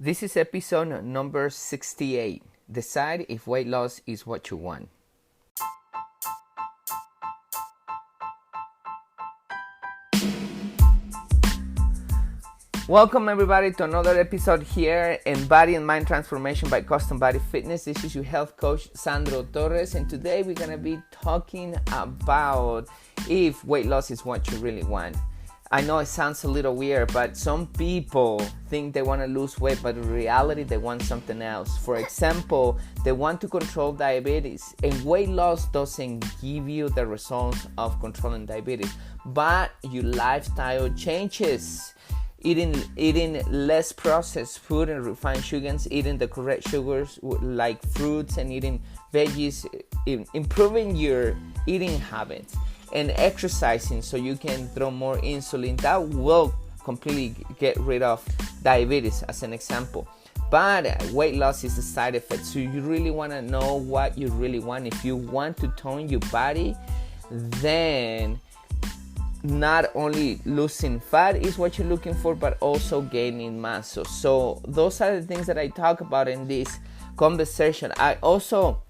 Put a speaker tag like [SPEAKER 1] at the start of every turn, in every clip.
[SPEAKER 1] This is episode number 68. Decide if weight loss is what you want. Welcome everybody to another episode here in Body and Mind Transformation by Custom Body Fitness. This is your health coach Sandro Torres, and today we're going to be talking about if weight loss is what you really want. I know it sounds a little weird, but some people think they want to lose weight, but in reality they want something else. For example, they want to control diabetes, and weight loss doesn't give you the results of controlling diabetes, but your lifestyle changes. Eating less processed food and refined sugars, eating the correct sugars like fruits and eating veggies, improving your eating habits and exercising so you can throw more insulin. That will completely get rid of diabetes as an example. But weight loss is a side effect, so you really want to know what you really want. If you want to tone your body, then not only losing fat is what you're looking for, but also gaining muscle. So those are the things that I talk about in this conversation. I also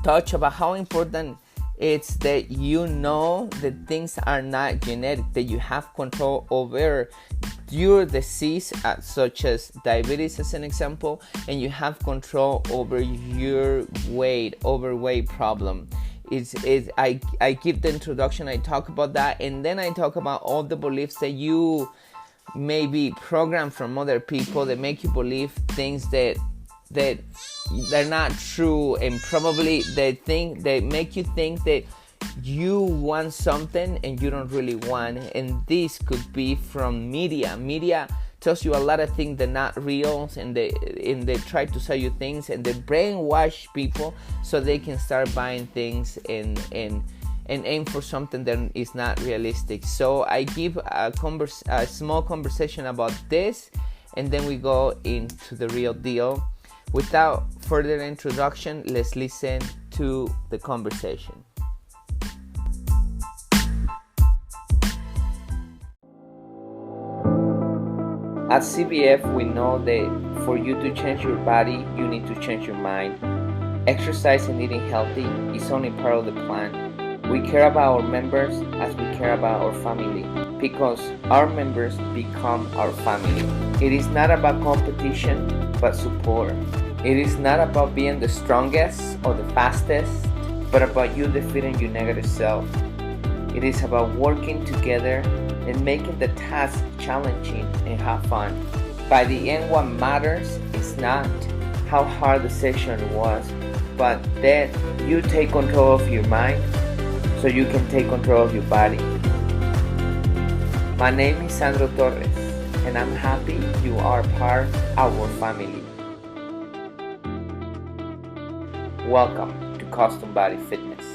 [SPEAKER 1] touch about how important it's that you know that things are not genetic, that you have control over your disease, such as diabetes as an example, and you have control over your overweight problem. I give the introduction, I talk about that, and then I talk about all the beliefs that you may be programmed from other people that make you believe things that they're not true, and probably they make you think that you want something and you don't really want. And this could be from media tells you a lot of things that are not real, and they try to sell you things, and they brainwash people so they can start buying things and aim for something that is not realistic. So I give a small conversation about this, and then we go into the real deal. Without further introduction, let's listen to the conversation. At CBF, we know that for you to change your body, you need to change your mind. Exercise and eating healthy is only part of the plan. We care about our members as we care about our family, because our members become our family. It is not about competition, but support. It is not about being the strongest or the fastest, but about you defeating your negative self. It is about working together and making the task challenging and have fun. By the end, what matters is not how hard the session was, but that you take control of your mind so you can take control of your body. My name is Sandro Torres, and I'm happy you are part of our family. Welcome to Custom Body Fitness.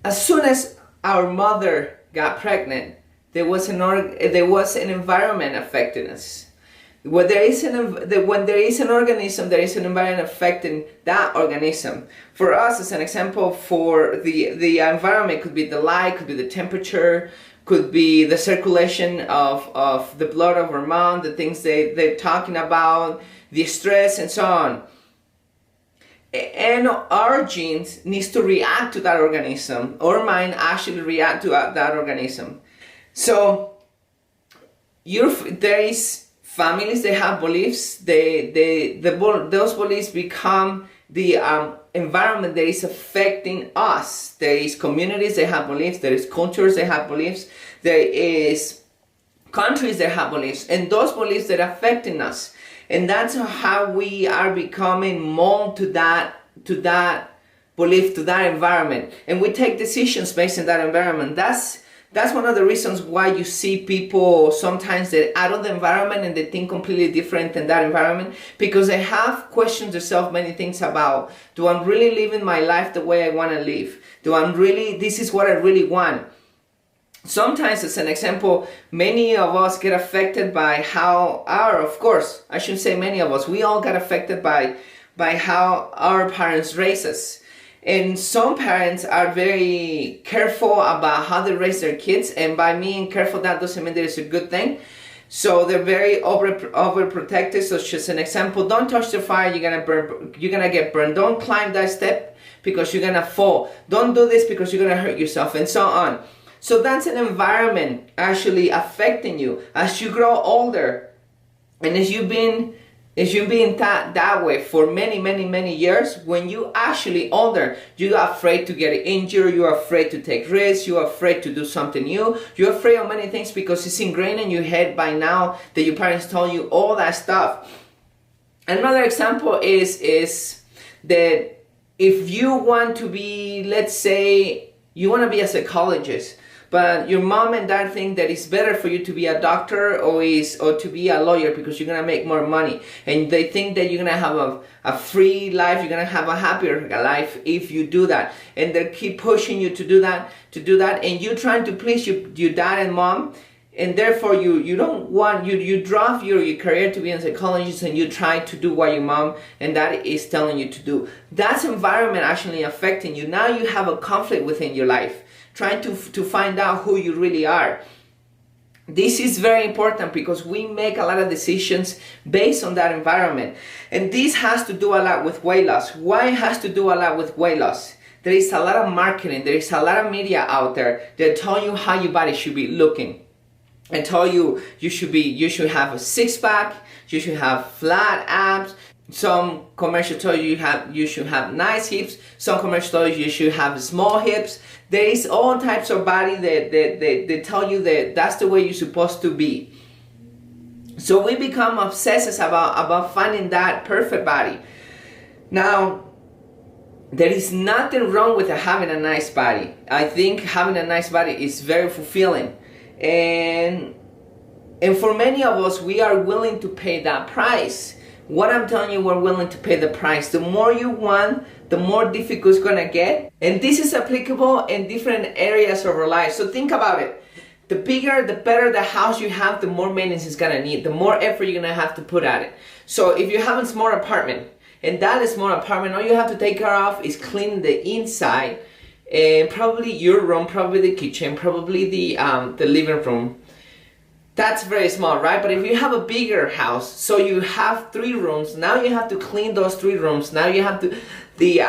[SPEAKER 1] As soon as our mother got pregnant, there was an environment affecting us. When there is an organism, there is an environment affecting that organism. For us, as an example, for the environment could be the light, could be the temperature, could be the circulation of the blood of our mom, the things they're talking about, the stress, and so on. And our genes needs to react to that organism. Our mind actually react to that organism. So there is families, they have beliefs. Those beliefs become the environment that is affecting us. There is communities that have beliefs. There is cultures that have beliefs. There is countries that have beliefs, and those beliefs that are affecting us. And that's how we are becoming molded to that belief, to that environment. And we take decisions based on that environment. That's one of the reasons why you see people sometimes they're out of the environment and they think completely different than that environment, because they have questioned themselves many things about, do I really live my life the way I want to live? This is what I really want? Sometimes, as an example, many of us get affected by I shouldn't say many of us, we all got affected by how our parents raised us. And some parents are very careful about how they raise their kids, and by being careful, that doesn't mean that it's a good thing. So they're very overprotective. So just an example: don't touch the fire, you're gonna get burned. Don't climb that step because you're gonna fall. Don't do this because you're gonna hurt yourself, and so on. So that's an environment actually affecting you as you grow older, and as you've been taught that way for many years. When you actually older, you're afraid to get injured, you're afraid to take risks, you're afraid to do something new, you're afraid of many things because it's ingrained in your head by now that your parents told you all that stuff. Another example is that if you want to be, let's say you want to be a psychologist, but your mom and dad think that it's better for you to be a doctor or to be a lawyer because you're gonna make more money, and they think that you're gonna have a free life, you're gonna have a happier life if you do that, and they keep pushing you to do that, and you're trying to please your dad and mom, and therefore you don't want, you drop your career to be a psychologist, and you try to do what your mom and dad is telling you to do. That's environment actually affecting you. Now you have a conflict within your life, trying to find out who you really are. This is very important because we make a lot of decisions based on that environment. And this has to do a lot with weight loss. Why it has to do a lot with weight loss? There is a lot of marketing, there is a lot of media out there that tell you how your body should be looking, and tell you you should have a six-pack, you should have flat abs. Some commercials tell you should have nice hips. Some commercials tell you should have small hips. There is all types of body that they tell you that that's the way you're supposed to be. So we become obsessed about finding that perfect body. Now, there is nothing wrong with having a nice body. I think having a nice body is very fulfilling. And for many of us, we are willing to pay that price. What I'm telling you, we're willing to pay the price. The more you want, the more difficult it's gonna get. And this is applicable in different areas of our life. So think about it. The bigger, the better the house you have, the more maintenance it's gonna need, the more effort you're gonna have to put at it. So if you have a small apartment, and that is small apartment, all you have to take care of is clean the inside, and probably your room, probably the kitchen, probably the living room. That's very small, right? But if you have a bigger house, so you have 3 rooms, now you have to clean those 3 rooms. Now you have to, the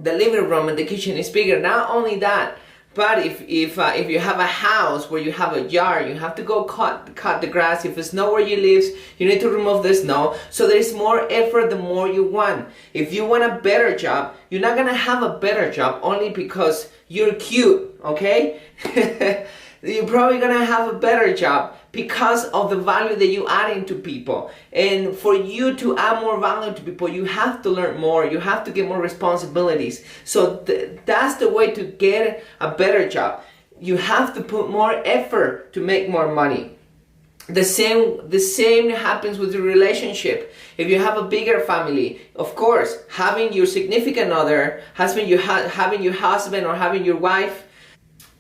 [SPEAKER 1] living room and the kitchen is bigger. Not only that, but if you have a house where you have a yard, you have to go cut the grass. If it's snow where you live, you need to remove the snow. So there's more effort the more you want. If you want a better job, you're not gonna have a better job only because you're cute, okay? You're probably gonna have a better job because of the value that you add into people. And for you to add more value to people, you have to learn more, you have to get more responsibilities. So that's the way to get a better job. You have to put more effort to make more money. The same happens with your relationship. If you have a bigger family, of course, having your significant other, having your husband or having your wife,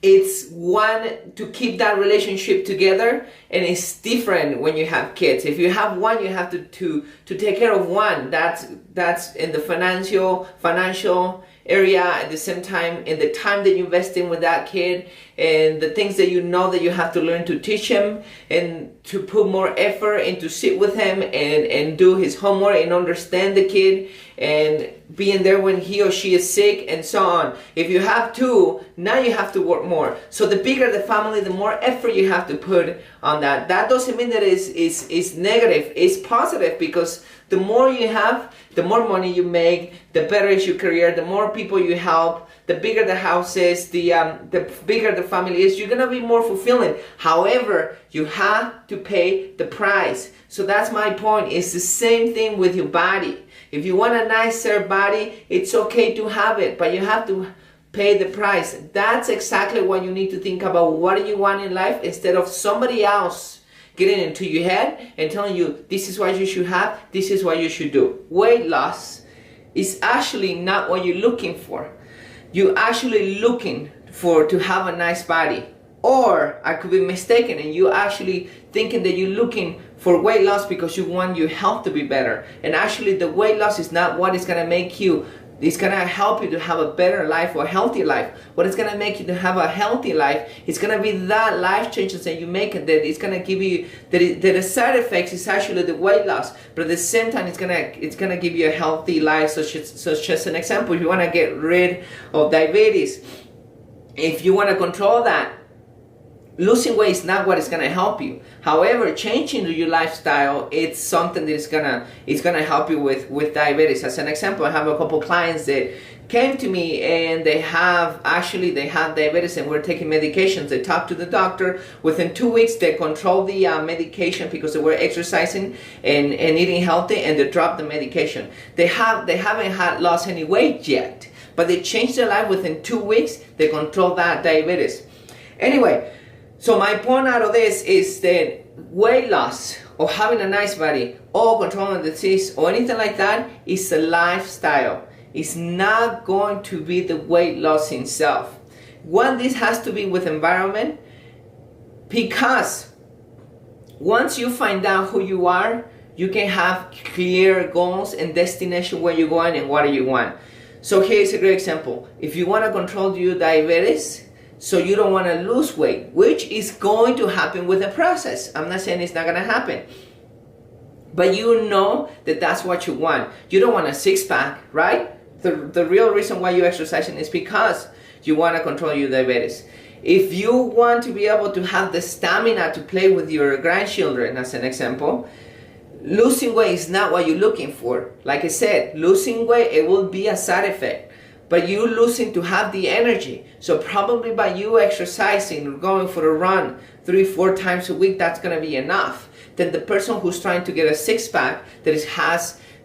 [SPEAKER 1] it's one to keep that relationship together, and it's different when you have kids. If you have one, you have to take care of one. That's in the financial area, at the same time in the time that you invest in with that kid, and the things that you know that you have to learn to teach him, and to put more effort and to sit with him and do his homework and understand the kid and being there when he or she is sick and so on. If you have 2, now you have to work more. So the bigger the family, the more effort you have to put on that. That doesn't mean that it's negative. It's positive, because the more you have, the more money you make, the better is your career, the more people you help, the bigger the house is, the bigger the family is, you're gonna be more fulfilling. However, you have to pay the price. So that's my point. It's the same thing with your body. If you want a nicer body, it's okay to have it, but you have to pay the price. That's exactly what you need to think about. What do you want in life, instead of somebody else getting into your head and telling you this is what you should have, this is what you should do. Weight loss is actually not what you're looking for. You're actually looking to have a nice body. Or I could be mistaken, and you actually thinking that you're looking for weight loss because you want your health to be better. And actually the weight loss is not what is going to make you It's gonna help you to have a better life or a healthier life. What is gonna make you to have a healthy life, it's gonna be that life changes that you make, and that it's gonna give you, that the side effects is actually the weight loss, but at the same time it's gonna give you a healthy life. Such as an example, if you wanna get rid of diabetes, if you wanna control that, losing weight is not what is going to help you. However, changing your lifestyle, it's something that is gonna help you with diabetes. As an example, I have a couple clients that came to me and they have diabetes and were taking medications. They talked to the doctor. Within 2 weeks, they controlled the medication because they were exercising and eating healthy, and they dropped the medication. They haven't lost any weight yet, but they changed their life within 2 weeks. They controlled that diabetes. Anyway, so my point out of this is that weight loss or having a nice body or controlling the disease or anything like that is a lifestyle. It's not going to be the weight loss itself. One, this has to be with environment, because once you find out who you are, you can have clear goals and destination where you're going and what do you want. So here's a great example. If you want to control your diabetes, so you don't want to lose weight, which is going to happen with the process. I'm not saying it's not going to happen, but you know that that's what you want. You don't want a six-pack, right? The real reason why you're exercising is because you want to control your diabetes. If you want to be able to have the stamina to play with your grandchildren, as an example, losing weight is not what you're looking for. Like I said, losing weight, it will be a side effect. But you losing to have the energy. So probably by you exercising or going for a run 3-4 times a week, that's going to be enough. Then the person who's trying to get a six-pack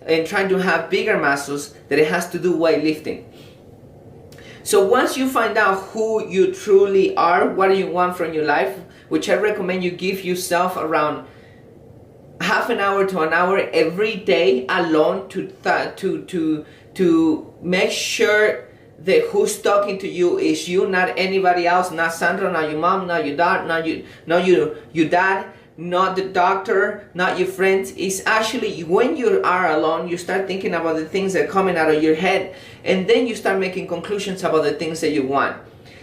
[SPEAKER 1] and trying to have bigger muscles, that it has to do weightlifting. So once you find out who you truly are, what do you want from your life, which I recommend you give yourself around half an hour to an hour every day alone to make sure that who's talking to you is you, not anybody else, not Sandra, not your mom, not your dad, not your dad, not the doctor, not your friends. It's actually when you are alone, you start thinking about the things that are coming out of your head, and then you start making conclusions about the things that you want.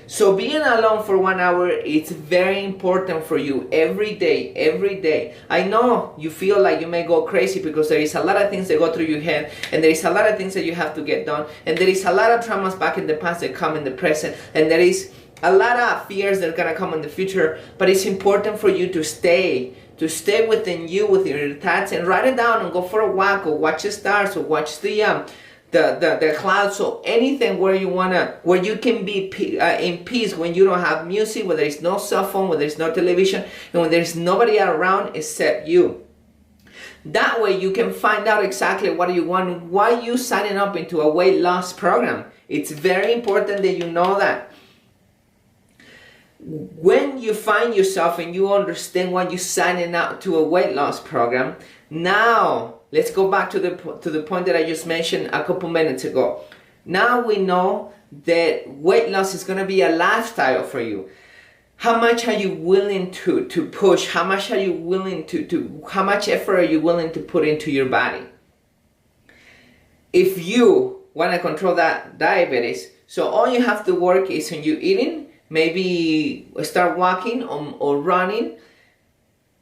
[SPEAKER 1] So being alone for 1 hour, it's very important for you every day, every day. I know you feel like you may go crazy because there is a lot of things that go through your head, and there is a lot of things that you have to get done, and there is a lot of traumas back in the past that come in the present, and there is a lot of fears that are gonna come in the future. But it's important for you to stay within you, with your thoughts, and write it down and go for a walk or watch the stars or watch the clouds. So anything where you can be in peace when you don't have music, where there is no cell phone, where there is no television, and when there is nobody around except you. That way you can find out exactly what you want, why you signing up into a weight loss program. It's very important that you know that. When you find yourself and you understand why you're signing up to a weight loss program, now let's go back to the point that I just mentioned a couple minutes ago. Now we know that weight loss is going to be a lifestyle for you. How much are you willing to push? How much are you willing how much effort are you willing to put into your body? If you want to control that diabetes, so all you have to work is on you eating. Maybe start walking or running.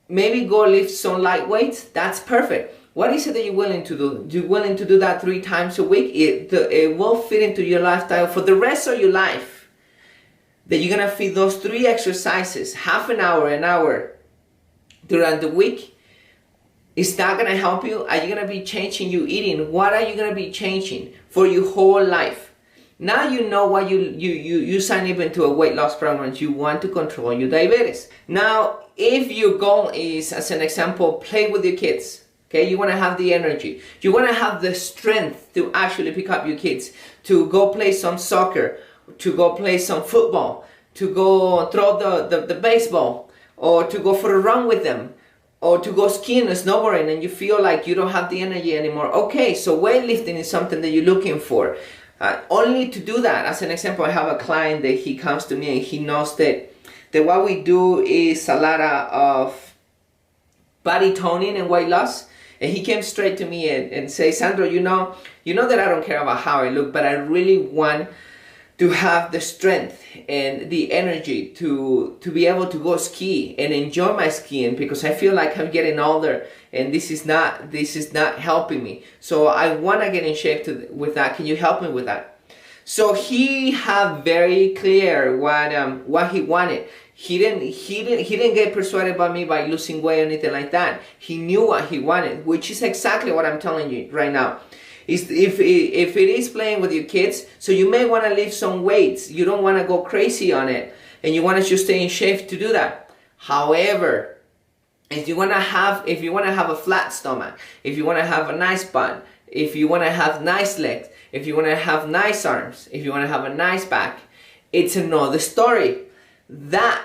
[SPEAKER 1] Maybe go lift some light weights. That's perfect. What is it that you're willing to do? You're willing to do that 3 times a week? It will fit into your lifestyle for the rest of your life. That you're going to feed those 3 exercises, half an hour throughout the week. Is that going to help you? Are you going to be changing your eating? What are you going to be changing for your whole life? Now you know why you sign up into a weight loss program. You want to control your diabetes. Now, if your goal is, as an example, play with your kids, okay? You want to have the energy. You want to have the strength to actually pick up your kids, to go play some soccer, to go play some football, to go throw the baseball, or to go for a run with them, or to go skiing or snowboarding, and you feel like you don't have the energy anymore. Okay, so weightlifting is something that you're looking for. Only to do that, as an example, I have a client that he comes to me and he knows that what we do is a lot of body toning and weight loss. And he came straight to me and say, Sandro, you know that I don't care about how I look, but I really want to have the strength and the energy to be able to go ski and enjoy my skiing, because I feel like I'm getting older and this is not helping me. So I want to get in shape with that. Can you help me with that? So he had very clear what he wanted. He didn't get persuaded by me by losing weight or anything like that. He knew what he wanted, which is exactly what I'm telling you right now. If it is playing with your kids, so you may want to lift some weights. You don't want to go crazy on it, and you want to just stay in shape to do that. However, if you want to have a flat stomach, if you want to have a nice butt, if you want to have nice legs, if you want to have nice arms, if you want to have a nice back, it's another story.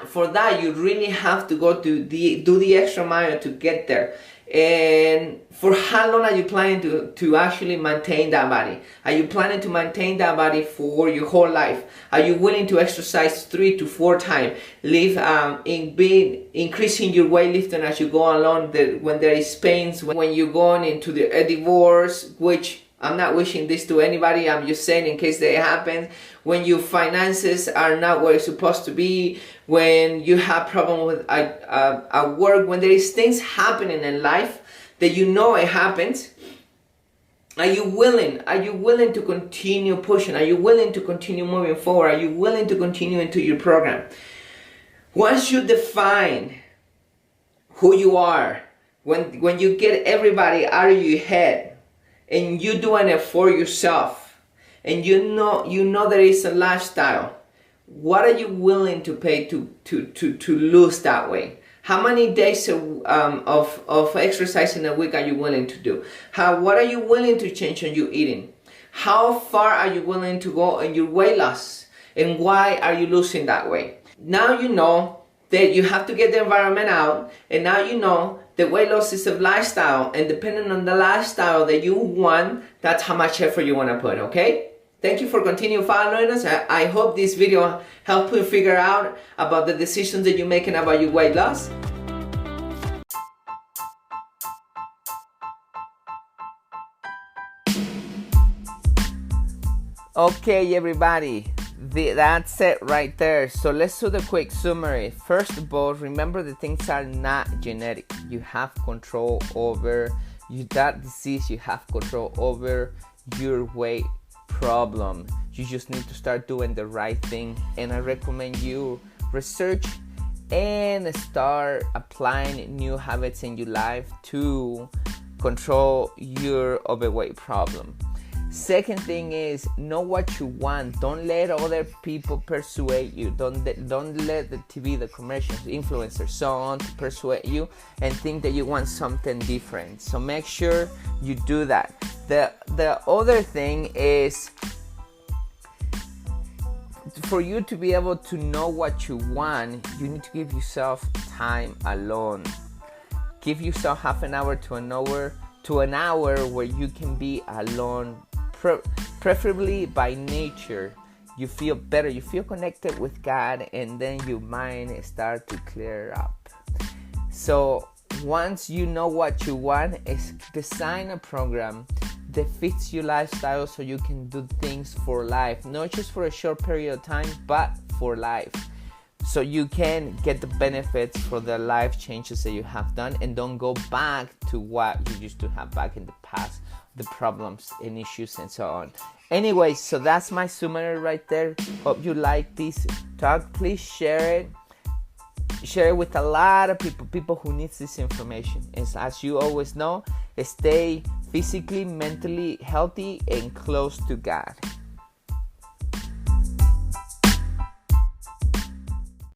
[SPEAKER 1] For that you really have to go do the extra mile to get there. And for how long are you planning to actually maintain that body? Are you planning to maintain that body for your whole life? Are you willing to exercise 3 to 4 times? Increasing your weightlifting as you go along, when there is pains, when you're going into a divorce, which I'm not wishing this to anybody, I'm just saying in case that happens. When your finances are not where it's supposed to be, when you have problems with at work, when there is things happening in life that you know it happens, are you willing to continue pushing? Are you willing to continue moving forward? Are you willing to continue into your program? Once you define who you are, when you get everybody out of your head, and you're doing it for yourself, and you know there is a lifestyle, what are you willing to pay to lose that weight? How many days of exercise in a week are you willing to do? What are you willing to change on your eating? How far are you willing to go in your weight loss? And why are you losing that weight? Now you know that you have to get the environment out, and now you know the weight loss is a lifestyle, and depending on the lifestyle that you want, that's how much effort you want to put, okay? Thank you for continuing following us. I hope this video helped you figure out about the decisions that you're making about your weight loss. Okay, everybody. That's it right there. So let's do the quick summary. First of all, remember that things are not genetic. You have control over that disease. You have control over your weight problem. You just need to start doing the right thing. And I recommend you research and start applying new habits in your life to control your overweight problem. Second thing is, know what you want. Don't let other people persuade you. Don't let the TV, the commercials, influencers, so on persuade you and think that you want something different. So make sure you do that. The other thing is, for you to be able to know what you want, you need to give yourself time alone. Give yourself half an hour to an hour where you can be alone. Preferably by nature. You feel better, you feel connected with God, and then your mind start to clear up. So once you know what you want, is design a program that fits your lifestyle so you can do things for life, not just for a short period of time, but for life, so you can get the benefits for the life changes that you have done, and don't go back to what you used to have back in the past, the problems and issues and so on. Anyway, so that's my summary right there. Hope you like this talk. Please share it with a lot of people who needs this information. And as you always know, stay physically, mentally healthy and close to God.